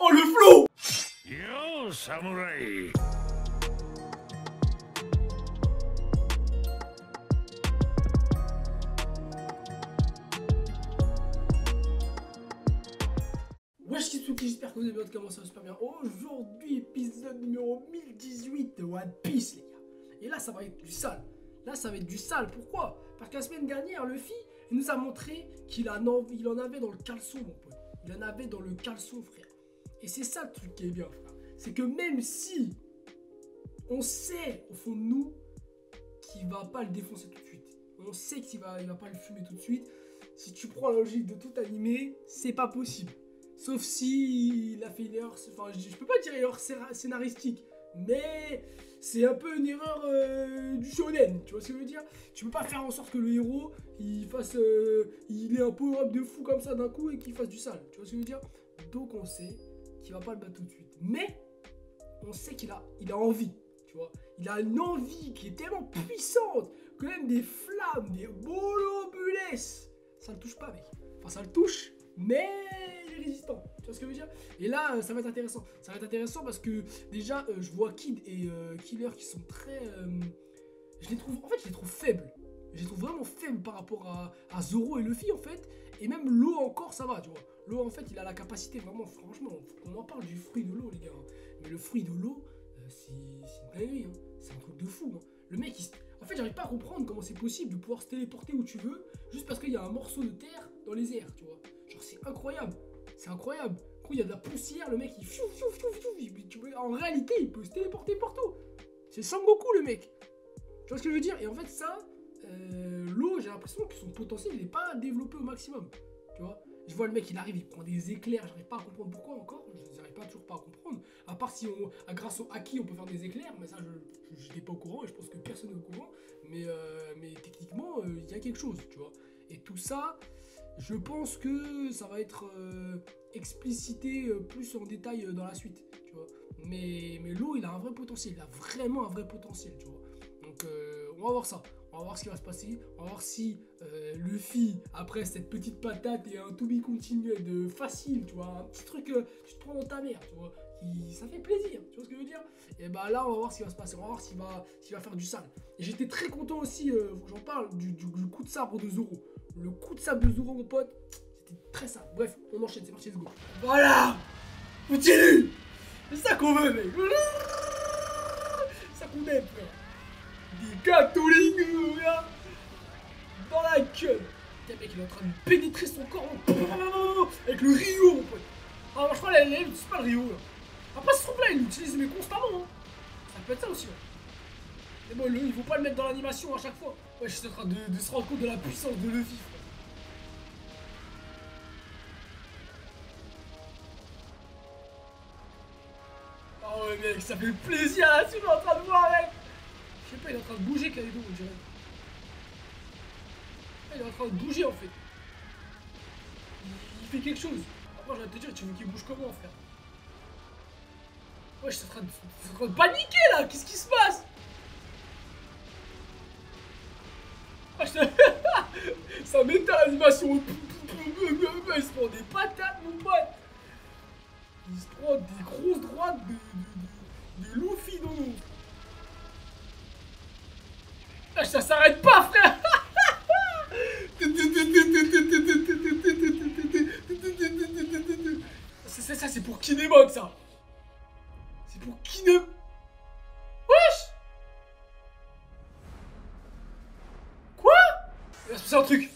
Oh le flow. Yo, samouraï! Wesh Kitsuki, j'espère que vous allez bien, comment ça va super bien. Aujourd'hui, épisode numéro 1018 de One Piece, les gars. Et là, ça va être du sale. Là, ça va être du sale. Pourquoi? Parce que la semaine dernière, Luffy, il nous a montré qu'il en avait dans le caleçon, mon pote. Il en avait dans le caleçon, frère. Et c'est ça le truc qui est bien, frère. C'est que même si on sait, au fond de nous, qu'il va pas le défoncer tout de suite. On sait qu'il va pas le fumer tout de suite. Si tu prends la logique de tout animé, c'est pas possible. Sauf si il a fait une erreur, enfin je peux pas dire erreur scénaristique, mais c'est un peu une erreur du shonen, tu vois ce que je veux dire? Tu peux pas faire en sorte que le héros, il ait un power-up de fou comme ça d'un coup et qu'il fasse du sale, tu vois ce que je veux dire? Donc on sait qu'il va pas le battre tout de suite, mais on sait qu'il a envie, tu vois? Il a une envie qui est tellement puissante que même des flammes, des bolobules, ça le touche pas, mec. Enfin ça le touche, mais il est résistant, tu vois ce que je veux dire? Et là, ça va être intéressant. Ça va être intéressant parce que déjà, je vois Kid et Killer qui sont très... je les trouve faibles. Je les trouve vraiment faibles par rapport à Zoro et Luffy, en fait. Et même l'eau encore, ça va, tu vois. L'eau, en fait, il a la capacité, vraiment, franchement, on en parle du fruit de l'eau, les gars. Mais le fruit de l'eau, c'est une dinguerie, hein. C'est un truc de fou, hein. Le mec, en fait, j'arrive pas à comprendre comment c'est possible de pouvoir se téléporter où tu veux, juste parce qu'il y a un morceau de terre dans les airs, tu vois. Genre, c'est incroyable. C'est incroyable. Du coup, il y a de la poussière, le mec, il en réalité, il peut se téléporter partout. C'est Sangoku, le mec. Tu vois ce que je veux dire? Et en fait, ça, l'eau, j'ai l'impression que son potentiel, il n'est pas développé au maximum. Tu vois? Je vois le mec, il arrive, il prend des éclairs. J'arrive pas à comprendre pourquoi encore. Je n'arrive pas toujours pas à comprendre. À part si grâce au haki, on peut faire des éclairs. Mais ça, je n'étais pas au courant et je pense que personne n'est au courant. Mais techniquement, il y a quelque chose, tu vois. Et tout ça, je pense que ça va être explicité plus en détail dans la suite, tu vois. Mais l'eau, il a un vrai potentiel. Il a vraiment un vrai potentiel, tu vois. Donc, on va voir ça. On va voir ce qui va se passer. On va voir si Luffy, après cette petite patate et un to be continued de facile, tu vois, un petit truc que tu te prends dans ta mère, tu vois, ça fait plaisir, tu vois ce que je veux dire? Et bah là, on va voir ce qui va se passer. On va voir s'il va faire du sale. Et j'étais très content aussi, j'en parle, du coup de sabre de Zoro. Le coup de sabre de Zoro, mon pote, c'était très sale. Bref, on enchaîne, c'est parti, let's go. Voilà! Continue! C'est ça qu'on veut, mec! C'est ça qu'on aime, frère! Des Gatling, là, dans la gueule. Putain, mec, il est en train de pénétrer son corps avec le Ryo, mon pote. Alors, je crois qu'il n'utilise pas le Ryo, là. Après, ce truc-là, il l'utilise, mais constamment, hein. Ça peut être ça aussi, ouais. Mais bon, il faut pas le mettre dans l'animation à chaque fois. Ouais, je suis en train de se rendre compte de la puissance de Luffy, frère. Oh ouais, mec, ça fait plaisir, là, tu es en train de voir, mec. Je sais pas, il est en train de bouger, Kaido, on dirait. Il est en train de bouger, en fait. Il fait quelque chose. Après, je vais te dire, tu veux qu'il bouge comment, frère? Ouais, je suis en train de paniquer, là. Qu'est-ce qui se passe? Ah, ça m'éteint l'animation. Il se prend des patates, mon pote. Il se prend des grosses droites de Luffy dans l'eau. Ah, ça s'arrête pas, frère. Ça, c'est pour Kinemon, ça. C'est pour Kinemon. Wesh. Quoi? Il va se passer un truc.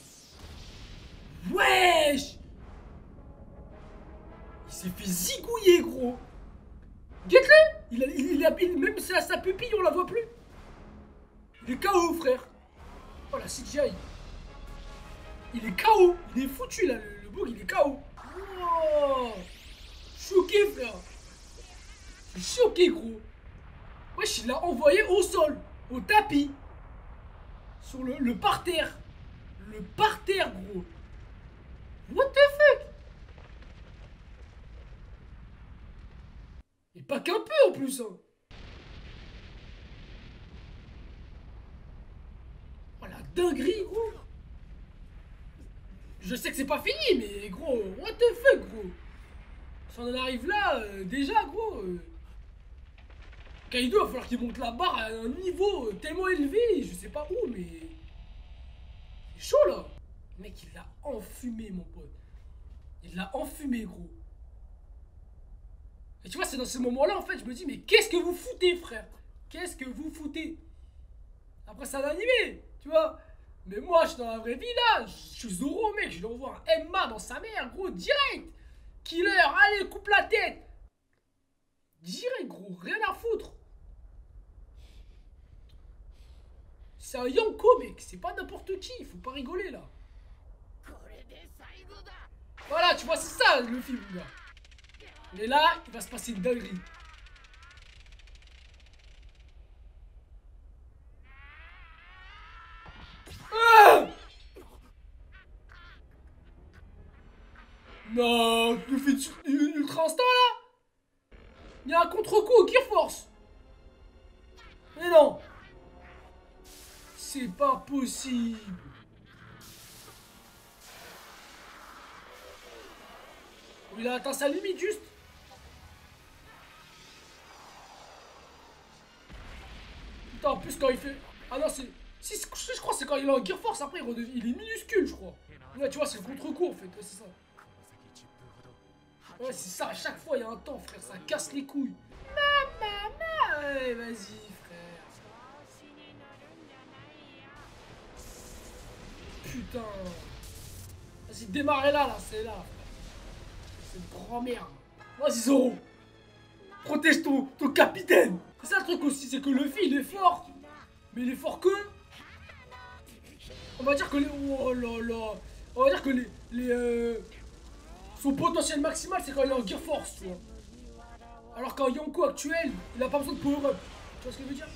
Wesh. Il s'est fait zigouiller, gros. Guette-le. Même sa pupille, on la voit plus. Il est KO, frère. Oh, la CGI. Il est KO. Il est foutu, là. Le bug, il est KO. Oh. Choqué, frère. Je suis choqué, gros. Wesh, il l'a envoyé au sol. Au tapis. Sur le parterre. Le parterre, gros. What the fuck? Et pas qu'un peu, en plus, hein. Oh, la dinguerie, gros. je sais que c'est pas fini, mais gros, what the fuck, gros. Si on en arrive là, déjà, gros. Kaido, il va falloir qu'il monte la barre à un niveau tellement élevé, je sais pas où, mais. C'est chaud là. Le mec, il l'a enfumé, mon pote. Il l'a enfumé, gros. Et tu vois, c'est dans ce moment-là, en fait, je me dis, mais qu'est-ce que vous foutez, frère? Qu'est-ce que vous foutez? Après, c'est un animé, tu vois. Mais moi, je suis dans la vraie vie, là. Je suis Zoro, mec. Je lui envoie un Emma dans sa mère, gros, direct. Killer, allez, coupe la tête. Direct, gros, rien à foutre. C'est un Yonko, mec. C'est pas n'importe qui. Faut pas rigoler, là. Voilà, tu vois, c'est ça, le film, gars. Mais là, il va se passer une dinguerie. Non, tu fais ultra instant là. Il y a un contre-coup au Gear Force. Mais non. C'est pas possible. Il a atteint sa limite juste. Putain, en plus quand il fait... Ah non, c'est... Si, je crois que c'est quand il est en Gear Force, après il est minuscule, je crois. Là, tu vois, c'est le contre-coup en fait, ouais, c'est ça. Ouais, c'est ça, à chaque fois, il y a un temps, frère, ça casse les couilles. Ouais, vas-y, frère. Putain. Vas-y, démarrez là, c'est là. C'est une grand-mère. Vas-y, Zoro. Protège ton capitaine. C'est ça le truc aussi, c'est que Luffy, il est fort. Mais il est fort que... On va dire que les... Oh là là. On va dire que son potentiel maximal, c'est quand il est en Gear Force, tu vois. Alors qu'en Yonko actuel, il a pas besoin de power-up. Tu vois ce que je veux dire?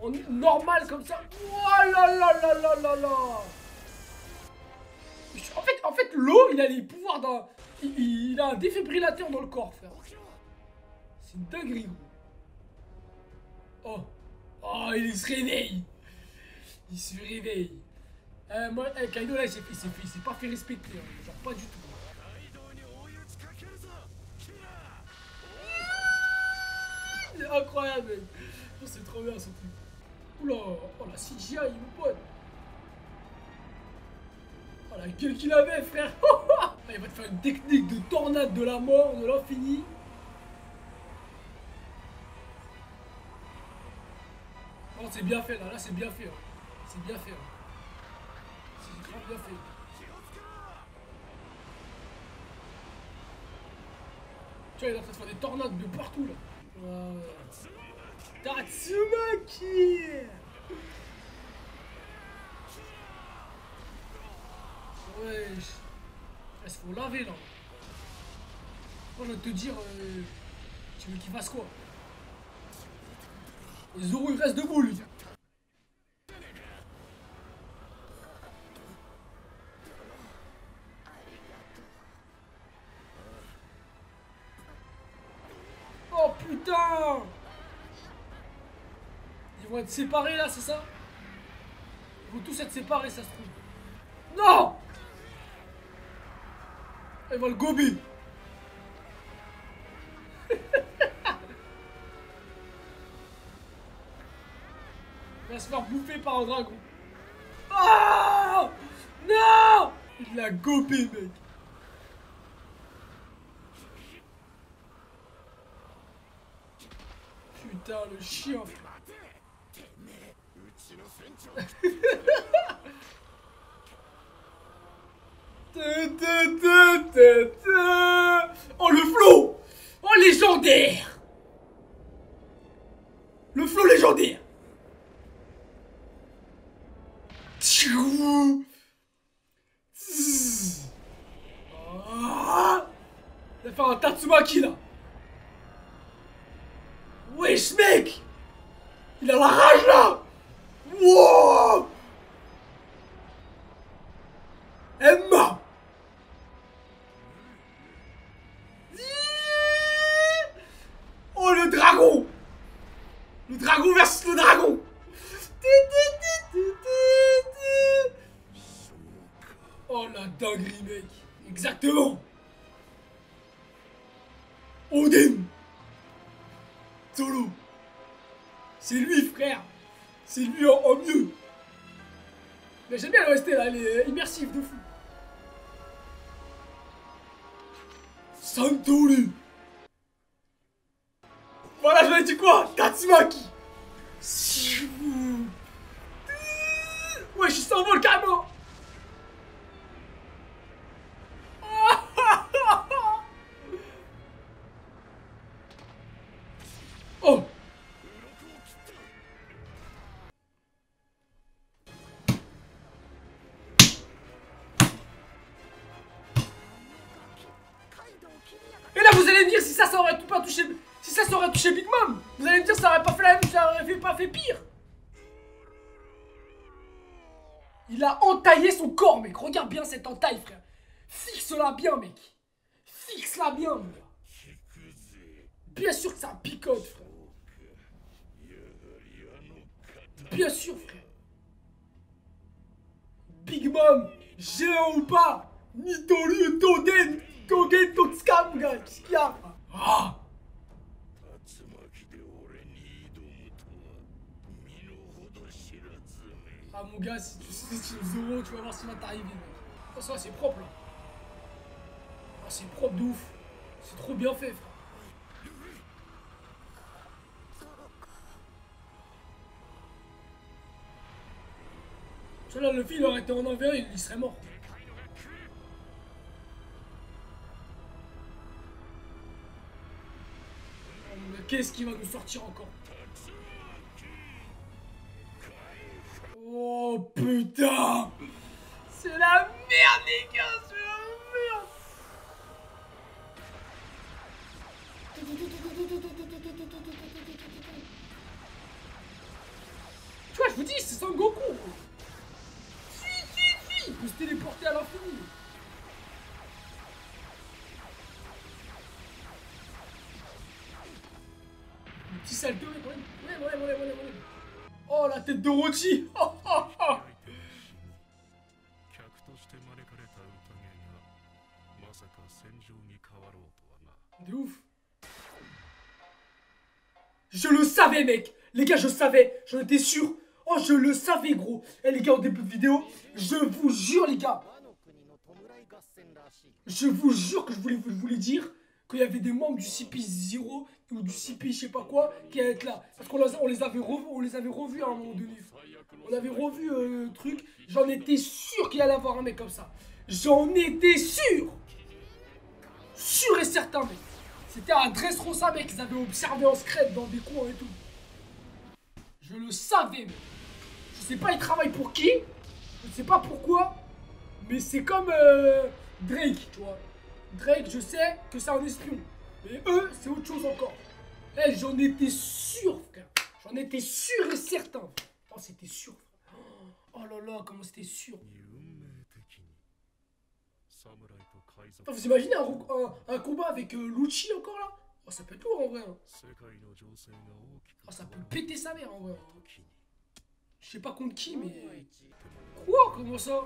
En normal comme ça. Oh là là là là là là. En fait l'eau, il a les pouvoirs d'un... Il a un défibrillateur dans le corps, frère. C'est une dinguerie, gros. Oh. Oh, il se réveille. Il se réveille. Moi, Kaido, là, il s'est pas fait respecter. Hein. Genre, pas du tout. Il est incroyable, mec. Oh, c'est trop bien, ce truc. Oula. Oh, la CGI, mon pote. Oh, la gueule qu'il avait, frère. Il va te faire une technique de tornade de la mort, de l'infini. Non, c'est bien fait, là c'est bien fait. Hein. C'est bien fait. Hein. C'est grave bien fait. Tu vois, il est en train de faire des tornades de partout, là. Tatsumaki. Wesh. Ils se font laver, là. Moi, je vais te dire... tu veux qu'il fasse quoi? Et Zoro, il reste debout, lui. Oh, putain. Ils vont être séparés, là, c'est ça? Ils vont tous être séparés, ça se trouve. Non. Elle va le gober. Il va se faire bouffer par un dragon. Oh non. Il l'a gobé, mec. Putain, le chien. Oh, le flow. Oh, légendaire. Le flow légendaire. Il va faire un Tatsumaki là. Wesh mec. Il a la rage là. Wow. Emma. Oh le dragon. Le dragon versus le dragon. Oh la dinguerie. Exactement. Odin. Solo. C'est lui, frère. C'est lui en mieux. Mais j'aime bien le rester là, il est immersif de fou. Santori. Voilà, je l'ai dit quoi? Tatsumaki. Ouais, je s'envole carrément. Oh. Et là, vous allez me dire si ça aurait pas touché, si ça aurait touché Big Mom. Vous allez me dire ça aurait pas fait la même, ça aurait pas fait pire. Il a entaillé son corps, mec. Regarde bien cette entaille, frère. Fixe-la bien, mec. Fixe-la bien, mec. Bien sûr que ça picote, frère. Bien sûr, frère. Big Mom, géant ou pas, Nitori, Toden, Togen, Totsuka, gars. Qu'est-ce qu'il y a? Ah. Ah mon gars, si tu sais Zoro, tu vas voir ce qui va t'arriver. Oh, ça c'est propre là. Oh, c'est propre de ouf. C'est trop bien fait, frère. Tu vois là, le fil il aurait été en envers, il serait mort. Oh, mais qu'est-ce qui va nous sortir encore? Oh putain! C'est la merde les gars, c'est la merde! Tu vois, je vous dis, c'est Sangoku! Si! Il peut se téléporter à l'infini! Le petit salto, ouais. Oh la tête de Rochi! Oh, oh, oh. De ouf! Je le savais, mec! Les gars, je savais! J'en étais sûr! Oh, je le savais, gros! Eh, les gars, au début de vidéo, je vous jure, les gars! Je vous jure que je voulais dire qu'il y avait des membres du CP0 ou du CP je sais pas quoi qui allaient être là. Parce qu'on les avait revus à un moment donné. On avait revu le truc. J'en étais sûr qu'il allait avoir un mec comme ça. J'en étais sûr! Sûr et certain, mec! C'était un Dressrosa, mec, ils avaient observé en secret dans des coins et tout. Je le savais, mec. Je sais pas, ils travaillent pour qui. Je sais pas pourquoi. Mais c'est comme Drake, tu vois. Drake, je sais que c'est un espion. Mais eux, c'est autre chose encore. Eh, j'en étais sûr, frère. J'en étais sûr et certain. Oh, c'était sûr, frère. Oh là là, comment c'était sûr. Oh, vous imaginez un combat avec Lucci encore là? Oh, ça peut être lourd en vrai. Hein. Oh, ça peut péter sa mère en vrai. Je sais pas contre qui, mais. Quoi? Comment ça?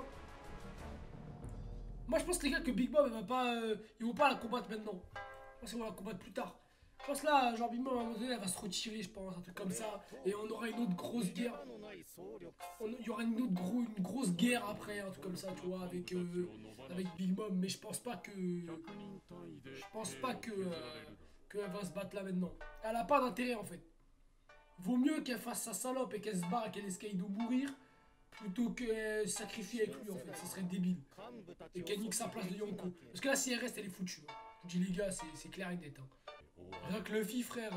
Moi, je pense, les gars, que Big Mom, ils vont pas la combattre maintenant. Je pense qu'ils vont la combattre plus tard. Je pense là, genre Big Mom, à un moment donné, elle va se retirer, je pense, un truc comme ça. Et on aura une autre grosse guerre. Il y aura une grosse guerre après, un truc comme ça, tu vois, avec Big Mom. Mais je pense pas que. Qu'elle va se battre là maintenant. Elle a pas d'intérêt en fait. Vaut mieux qu'elle fasse sa salope et qu'elle se barre et qu'elle essaye de mourir. Plutôt que sacrifier avec lui en fait, ça serait débile. Et qu'elle nique sa place de Yonko. Parce que là, si elle reste, elle est foutue. Hein. Je dis les gars, c'est clair et net. Hein. Rien que Luffy, frère,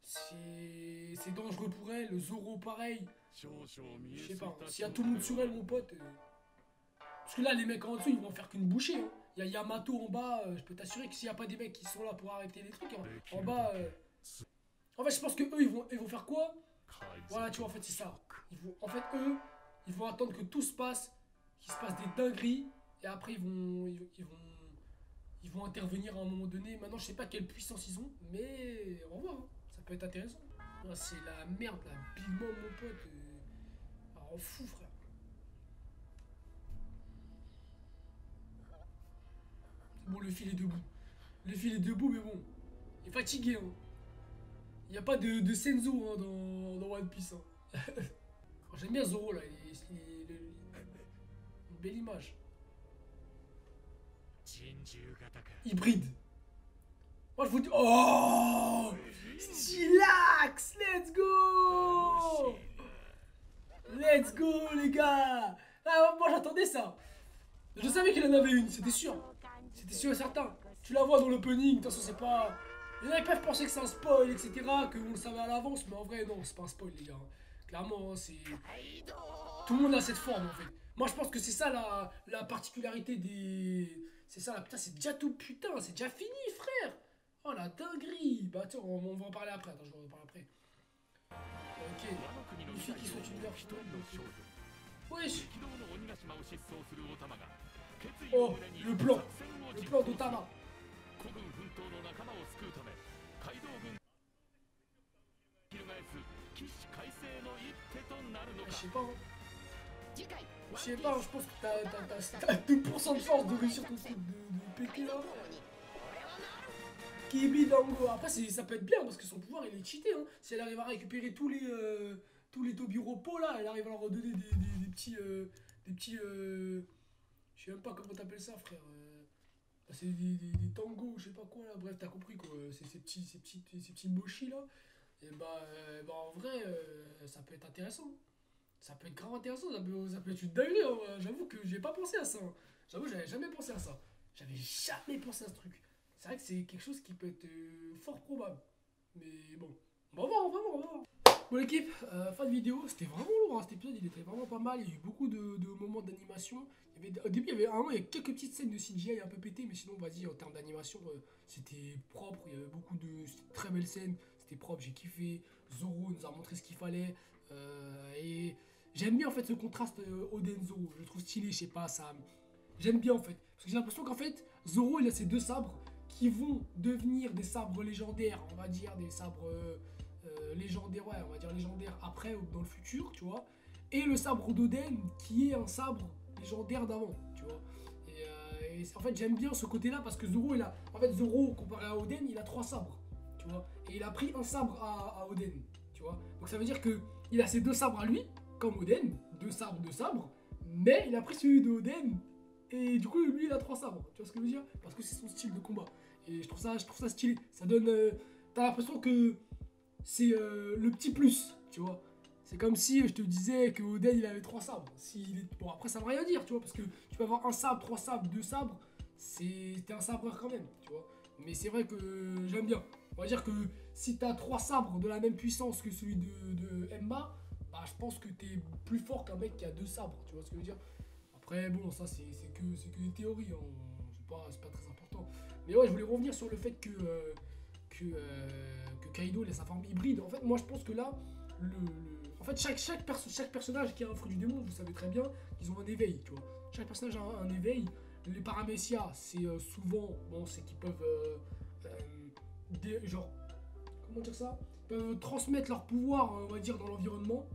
c'est dangereux pour elle. Zoro, pareil. Je sais pas, s'il y a tout le monde sur elle, mon pote. Parce que là, les mecs en dessous, ils vont faire qu'une bouchée. Hein. Il y a Yamato en bas. Je peux t'assurer que s'il n'y a pas des mecs qui sont là pour arrêter les trucs, hein, en bas. En fait, je pense que eux, ils vont faire quoi? Voilà, tu vois, en fait, c'est ça. En fait, eux. Ils vont attendre que tout se passe, qu'il se passe des dingueries, et après ils vont intervenir à un moment donné. Maintenant, je sais pas quelle puissance ils ont, mais on va voir, hein. Ça peut être intéressant. Ah, c'est la merde, la Big Mom, mon pote. Alors, fou, frère. Luffy il est debout. Luffy il est debout, mais bon. Il est fatigué, hein. Il n'y a pas de Senzo hein, dans One Piece. Hein. J'aime bien Zoro là, une belle image. Hybride. Moi je vous dis. Oh Stylax. Let's go. Let's go les gars. Ah, moi j'attendais ça. Je savais qu'il en avait une, c'était sûr. C'était sûr et certain. Tu la vois dans l'opening, de toute façon c'est pas... Il y en a qui peuvent penser que c'est un spoil, etc. Que vous le savez à l'avance, mais en vrai non, c'est pas un spoil les gars. Clairement, c'est... Tout le monde a cette forme en fait. Moi je pense que c'est ça la particularité des... C'est ça, putain c'est déjà tout, putain, c'est déjà fini frère. Oh la dinguerie. Bah attends, on va en parler après, attends, je vais en parler après. Ok, les filles qui sont universitaires. Wesh. Oh, le plan d'Otama. Je sais pas, hein. Je sais pas, je pense que t'as 2% de chance de réussir ton truc de péter là. Kibi Dango. Après, ça peut être bien parce que son pouvoir il est cheaté. Hein. Si elle arrive à récupérer tous les Tobiropos là, elle arrive à leur redonner des petits. Je sais même pas comment t'appelles ça, frère. C'est des tangos, je sais pas quoi là. Bref, t'as compris quoi. C'est ces petits mochis là. Et bah en vrai, ça peut être intéressant. Ça peut être grave intéressant, ça peut être une dinguerie. Hein. J'avoue que j'ai pas pensé à ça. Hein. J'avoue, j'avais jamais pensé à ça. J'avais jamais pensé à ce truc. C'est vrai que c'est quelque chose qui peut être fort probable. Mais bon, on va voir. Bon l'équipe, fin de vidéo, c'était vraiment lourd, hein. Cet épisode il était vraiment pas mal, il y a eu beaucoup de moments d'animation. Au début il y avait quelques petites scènes de CGI un peu pétées, mais sinon vas-y en termes d'animation c'était propre, il y avait beaucoup de très belles scènes, c'était propre, j'ai kiffé. Zoro nous a montré ce qu'il fallait, et j'aime bien en fait ce contraste Oden-Zoro, je le trouve stylé, je sais pas, ça... J'aime bien en fait, parce que j'ai l'impression qu'en fait Zoro il a ses deux sabres qui vont devenir des sabres légendaires, on va dire des sabres... légendaire, ouais, on va dire légendaire après ou dans le futur, tu vois. Et le sabre d'Oden qui est un sabre légendaire d'avant, tu vois. Et en fait, j'aime bien ce côté-là parce que Zoro, en fait, Zoro, comparé à Oden, il a 3 sabres, tu vois. Et il a pris un sabre à Oden, tu vois. Donc ça veut dire que il a ses 2 sabres à lui, comme Oden, 2 sabres, mais il a pris celui de Oden et du coup, lui, il a 3 sabres, tu vois ce que je veux dire. Parce que c'est son style de combat. Et je trouve ça stylé. Ça donne... t'as l'impression que c'est le petit plus, tu vois. C'est comme si je te disais que Oden il avait 3 sabres. Bon après ça veut rien dire, tu vois, parce que tu peux avoir un sabre, 3 sabres, 2 sabres, t'es un sabreur quand même, tu vois. Mais c'est vrai que j'aime bien. On va dire que si t'as 3 sabres de la même puissance que celui de Emma, bah je pense que t'es plus fort qu'un mec qui a 2 sabres, tu vois ce que je veux dire. Après bon ça c'est que des théories, hein. C'est pas très important. Mais ouais je voulais revenir sur le fait que Kaido il a sa forme hybride. En fait, moi je pense que là, en fait, chaque personnage qui a un fruit du démon, vous savez très bien, ils ont un éveil, tu vois. Chaque personnage a un éveil. Les paramécias, c'est souvent, bon, c'est qu'ils peuvent, genre, comment dire ça, ils peuvent transmettre leur pouvoir, on va dire, dans l'environnement.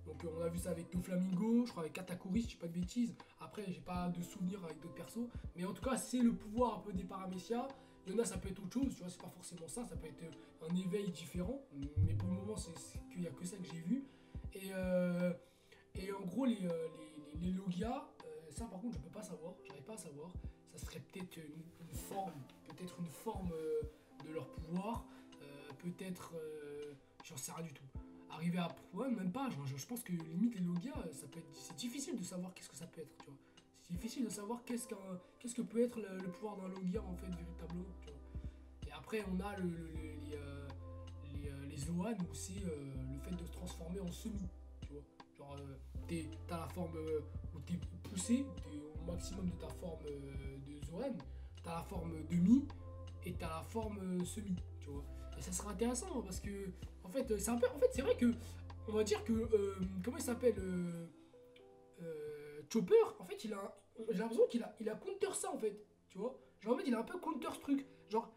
Donc on a vu ça avec Doflamingo, je crois avec Katakuri, si je dis pas de bêtises. Après, j'ai pas de souvenirs avec d'autres persos. Mais en tout cas, c'est le pouvoir un peu des paramécias. Il y en a, ça peut être autre chose, tu vois, c'est pas forcément ça peut être un éveil différent, mais pour le moment, c'est qu'il n'y a que ça que j'ai vu. Et en gros, les Logia, ça par contre, je peux pas savoir, j'arrive pas à savoir. Ça serait peut-être une forme de leur pouvoir, peut-être, j'en sais rien du tout. Arriver à... Ouais, même pas, je pense que limite les Logia, c'est difficile de savoir qu'est-ce que ça peut être, tu vois. C'est difficile de savoir qu'est-ce que peut être le pouvoir d'un Logia en fait véritablement, tu vois. Et après on a les Zoan où c'est le fait de se transformer en semi, tu vois. Genre t'as la forme où t'es poussé, t'es au maximum de ta forme de Zoan, t'as la forme demi et t'as la forme semi, tu vois. Et ça sera intéressant hein, parce que en fait c'est un peu, en fait c'est vrai que on va dire que comment il s'appelle Chopper, en fait, j'ai l'impression qu'il a counter ça, en fait, tu vois. Genre, en fait, il a un peu counter ce truc. Genre,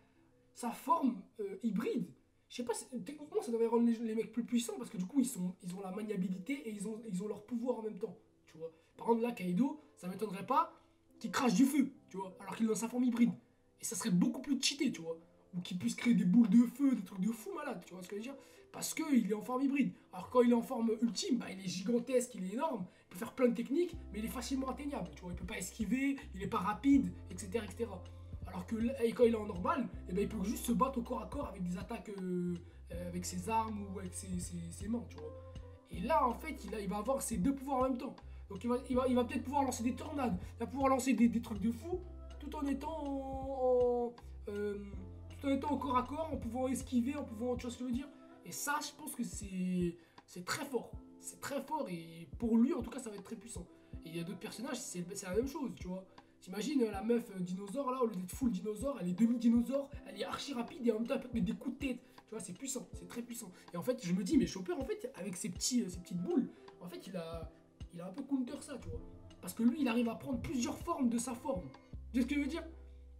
sa forme hybride, je sais pas, techniquement, ça devrait rendre les mecs plus puissants parce que du coup, ils ont la maniabilité et ils ont leur pouvoir en même temps, tu vois. Par exemple, là, Kaido, ça m'étonnerait pas qu'il crache du feu, tu vois, alors qu'il est dans sa forme hybride. Et ça serait beaucoup plus cheaté, tu vois. Ou qu'il puisse créer des boules de feu, des trucs de fou malade, tu vois ce que je veux dire. Parce qu'il est en forme hybride. Alors quand il est en forme ultime, bah, il est gigantesque, il est énorme, il peut faire plein de techniques, mais il est facilement atteignable, tu vois. Il peut pas esquiver, il est pas rapide, etc. etc. Alors que quand il est en normal, eh ben, il peut juste se battre au corps à corps avec des attaques avec ses armes ou avec ses mains, tu vois. Et là, en fait, il va avoir ses deux pouvoirs en même temps. Donc il va peut-être pouvoir lancer des tornades, il va pouvoir lancer des trucs de fou, tout en étant tout en étant au corps à corps, en pouvant esquiver, en pouvant... Tu vois ce que je veux dire? Et ça, je pense que c'est très fort. C'est très fort et pour lui, en tout cas, ça va être très puissant. Et il y a d'autres personnages, c'est la même chose, tu vois. T'imagines la meuf dinosaure là, au lieu d'être full dinosaure, elle est demi-dinosaure, elle est archi rapide et en même temps elle peut te mettre des coups de tête. Tu vois, c'est puissant, c'est très puissant. Et en fait, je me dis, mais Chopper, en fait, avec ses petites boules, en fait, il a un peu counter ça, tu vois. Parce que lui, il arrive à prendre plusieurs formes de sa forme. Tu vois ce que je veux dire?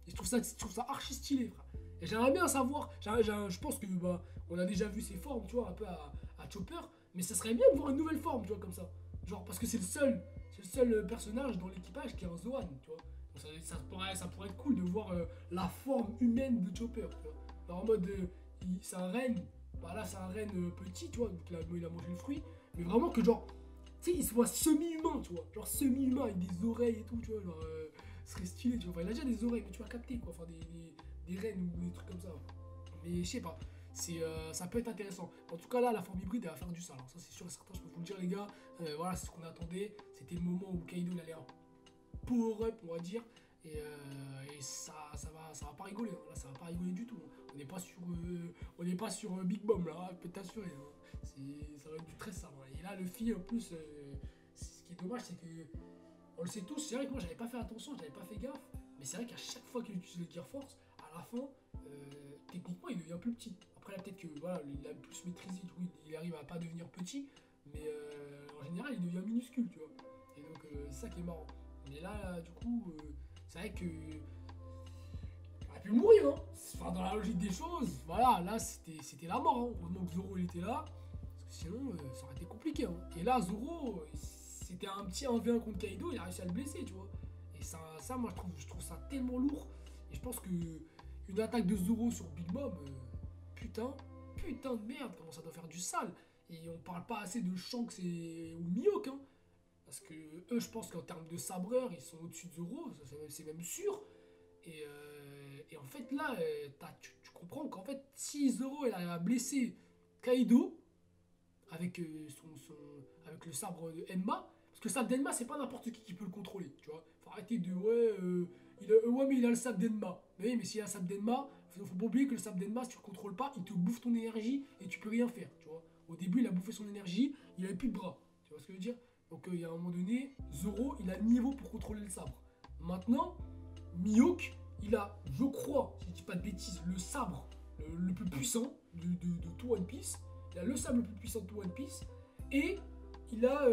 Et je trouve ça archi stylé, frère. Et j'aimerais bien savoir, je pense que bah, on a déjà vu ses formes, tu vois, un peu à Chopper, mais ça serait bien de voir une nouvelle forme, tu vois, comme ça. Genre, parce que c'est le seul personnage dans l'équipage qui est un Zoan, tu vois. Donc ça pourrait être cool de voir la forme humaine de Chopper, tu vois. Alors, en mode, c'est un renne, bah là c'est un renne petit, tu vois, donc là, il a mangé le fruit, mais vraiment que genre, tu sais, il soit semi-humain, tu vois, genre semi-humain avec des oreilles et tout, tu vois, genre, ce serait stylé, tu vois. Enfin, il a déjà des oreilles, mais tu vas capter, quoi, enfin, des rennes ou des trucs comme ça. Mais je sais pas, ça peut être intéressant. En tout cas, là, la forme hybride, elle va faire du sale, hein. Ça, c'est sûr et certain, je peux vous le dire, les gars. Voilà, c'est ce qu'on attendait. C'était le moment où Kaido, il allait un power-up, on va dire. Et ça va pas rigoler, hein. Là, ça va pas rigoler du tout, hein. On n'est pas sur Big Bomb, là, hein, je peux t'assurer, hein. Ça va être du très sale, hein. Et là, le Luffy, en plus, ce qui est dommage, c'est que, on le sait tous, c'est vrai que moi, j'avais pas fait attention, j'avais pas fait gaffe. Mais c'est vrai qu'à chaque fois qu'il utilise le Gear Force, à la fin, techniquement, il devient plus petit. Après, là, peut-être que voilà, il a plus maîtrisé, du coup, il arrive à pas devenir petit, mais en général, il devient minuscule, tu vois. Et donc, c'est ça qui est marrant. Mais là, du coup, c'est vrai que. On a pu mourir, hein. Enfin, dans la logique des choses, voilà, là, c'était la mort, hein. Heureusement que Zoro, il était là, parce que sinon, ça aurait été compliqué, hein. Et là, Zoro, c'était un petit 1v1 contre Kaido, il a réussi à le blesser, tu vois. Et ça moi, je trouve ça tellement lourd. Et je pense que une attaque de Zoro sur Big Mom, putain de merde, comment ça doit faire du sale. Et on parle pas assez de Shanks ou Mihawk, hein. Parce que eux, je pense qu'en termes de sabreur, ils sont au-dessus de Zoro, c'est même sûr. Et en fait, là, tu comprends qu'en fait, si Zoro il arrive à blesser Kaido avec, avec le sabre de Enma, parce que le sabre d'Enma, c'est pas n'importe qui peut le contrôler, tu vois. Faut arrêter de, ouais, mais il a le sabre d'Enma. Mais oui, mais s'il a le sabre d'Enma, faut pas oublier que le sabre d'Enma, si tu le contrôles pas, il te bouffe ton énergie et tu peux rien faire, tu vois. Au début, il a bouffé son énergie, il avait plus de bras, tu vois ce que je veux dire. Donc, il y a un moment donné, Zoro, il a le niveau pour contrôler le sabre. Maintenant, Mihawk, il a, je crois, si je dis pas de bêtises, le sabre le plus puissant de tout One Piece. Il a le sabre le plus puissant de tout One Piece. Et il a.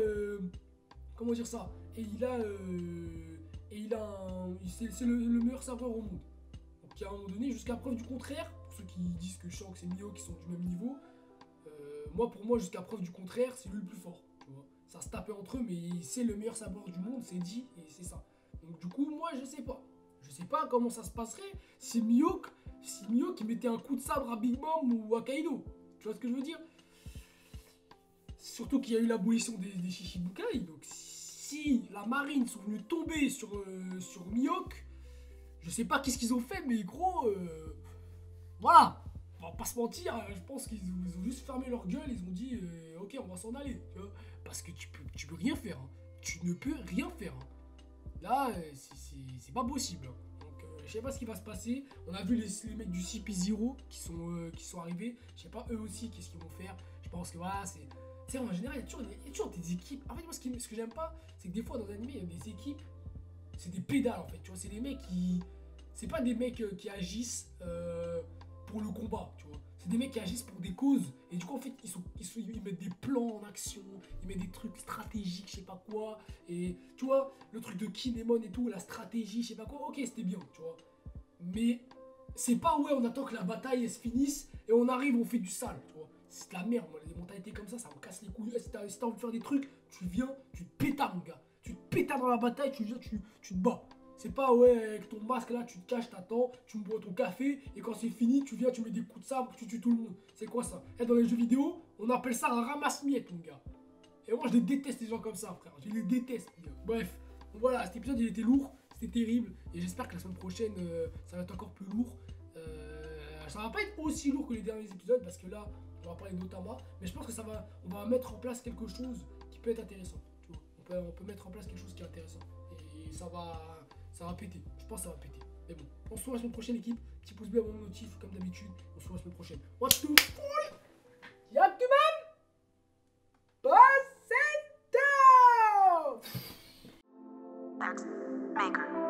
Comment dire ça? Et il a. C'est le meilleur sabreur au monde. Donc, à un moment donné, jusqu'à preuve du contraire, pour ceux qui disent que Shanks et Mihawk qui sont du même niveau, pour moi, jusqu'à preuve du contraire, c'est lui le plus fort. Tu vois, ça se tapait entre eux, mais c'est le meilleur sabreur du monde, c'est dit, et c'est ça. Donc, du coup, moi, je sais pas. Je sais pas comment ça se passerait si Mihawk il mettait un coup de sabre à Big Mom ou à Kaido. Tu vois ce que je veux dire? Surtout qu'il y a eu l'abolition des Shichibukai. Donc si la marine sont venus tomber sur Mihawk, je sais pas qu'est-ce qu'ils ont fait, mais gros, voilà. On va pas se mentir, je pense qu'ils ont juste fermé leur gueule, ils ont dit ok, on va s'en aller. Tu vois, parce que tu peux rien faire. Hein. Tu ne peux rien faire. Hein. Là, c'est pas possible. Hein. Donc, je sais pas ce qui va se passer. On a vu les mecs du CP0 qui sont arrivés. Je sais pas eux aussi qu'est-ce qu'ils vont faire. Je pense que voilà, c'est. Tu sais, en général, il y a toujours des équipes. En fait, moi, ce que j'aime pas, c'est que des fois, dans l'anime, il y a des équipes. C'est des pédales, en fait. Tu vois, c'est des mecs qui. C'est pas des mecs qui agissent pour le combat, tu vois. C'est des mecs qui agissent pour des causes. Et du coup, en fait, ils mettent des plans en action. Ils mettent des trucs stratégiques, je sais pas quoi. Et tu vois, le truc de Kinemon et tout, la stratégie, je sais pas quoi. Ok, c'était bien, tu vois. Mais c'est pas, ouais, on attend que la bataille elle se finisse et on arrive, on fait du sale, tu vois. C'est de la merde, moi, les mentalités comme ça me casse les couilles. Si t'as envie de faire des trucs, tu viens, tu te pétards, mon gars. Tu te pétards dans la bataille, tu viens, tu te bats. C'est pas ouais, avec ton masque là, tu te caches, t'attends, tu me bois ton café et quand c'est fini, tu viens, tu mets des coups de sabre, tu tues tout le monde. C'est quoi ça? Et dans les jeux vidéo, on appelle ça un ramasse-miettes, mon gars. Et moi, je les déteste, les gens comme ça, frère. Je les déteste, mon gars. Bref, donc voilà, cet épisode il était lourd, c'était terrible. Et j'espère que la semaine prochaine, ça va être encore plus lourd. Ça va pas être aussi lourd que les derniers épisodes parce que là, on va parler d'Otama. Mais je pense que on va mettre en place quelque chose qui peut être intéressant. Tu vois, on peut mettre en place quelque chose qui est intéressant. Et ça va péter. Je pense que ça va péter. Mais bon, on se retrouve la semaine prochaine, équipe. Petit pouce bleu à mon notif, comme d'habitude. On se retrouve la semaine prochaine. What's to full? Yakuman! Boss and down! Max Maker.